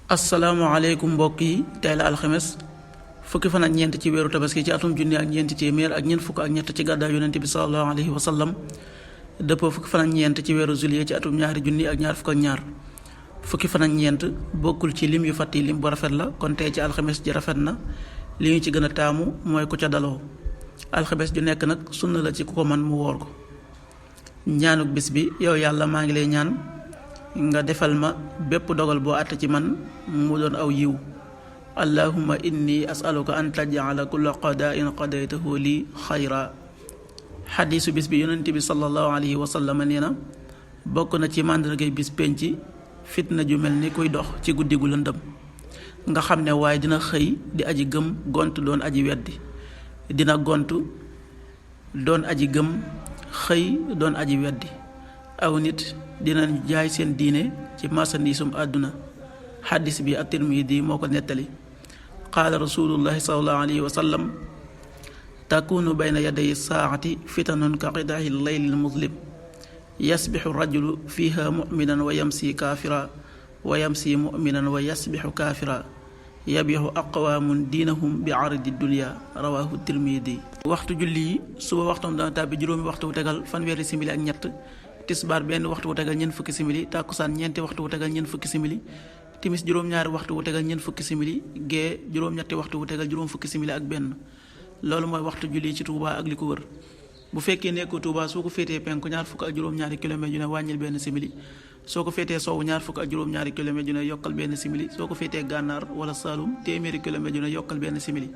asalaamaaleykum mbokk yi tey la alxames fukki fan ak ñeent ci weeru tabaski ci atum junni ak ñeenti téeméer ak ñeent fukk ak ñett ci gàddaay yonent bi sallallahu alayhi wa sallam dëppoo fukki fan ak ñeent ci weeru juillet ci atum ñaari junni ak ñaar fukk ak ñaar fukki fan ak ñeent bokkul ci lim yu fàtt yi lim bu rafet la kon tey ci alxames ji rafet na li ñu ci gën a taamu mooy ku ca daloo alxames ju nekk nag sunna la ci ku ko man mu woor ko ñaanuk bis bi yow yàlla maa ngi lay ñaan nga defal ma bépp dogal boo àtte ci man mu doon aw yiw allahumma inni asaluka an taj'ala kulla qadaa'in qadaytahu li xayra. xadiisu bis bi yonent bi sallallahu alayhi wa sallam nee na bokk na ci màndargay bis penc fitna ju mel ni kuy dox ci guddi gu lëndëm nga xam ne waaye dina xëy di aji gëm gont doon aji weddi dina gont doon aji gëm xëy doon aji weddi aw nit dinañ jaay seen diine ci marchandisum àdduna. xaddis bi at-Tirmidi moo ko nettali qaala rasulullahi sallallahu alayhi wa sallam takunu bayna yaday saacati fitanun ka qitaaci llayli lmuslim yasbixu rajulu fiha muminan wa yamsi kaafira wa yamsi muminan wa yasbixu kaafira yabixu aqwaamun diinahum bi ardi dunya rawahu Tirmidi. waxtu julli yi suba waxtam dana tàbbi juróomi waxtu wu tegal fanweeri simili ak ñett, tisbaar benn waxtu wu tegal ñeent fukki simili, tàkkusaan ñeenti waxtu wu tegal ñeent fukki simili, timis juróom-ñaari waxtu wu tegal ñeent fukki simili, gee juróom-ñetti waxtu wu tegal juróom fukki simili ak benn. loolu mooy waxtu julli ci Touba ak li ko wër. bu fekkee nekkoo Touba soo ko féetee penku ñaar fukk ak juróom-ñaari kilomètre yu ne wàññil benn simili, soo ko féetee sowwu ñaar fukk ak juróom-ñaari kilomètre yu ne yokkal benn simili, soo ko féetee gànnaar wala Saalum téeméeri kilomètre yu ne yokkal benn simili.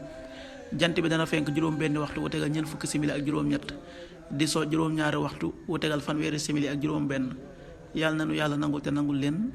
jant bi dana fenk juróom benn waxtu wu tegal ñeent fukki simili ak juróom-ñett, di so juróom-ñaari waxtu wu tegal fanweeri simili ak juróom benn. yàlla na nu yàlla nangul te nangul leen.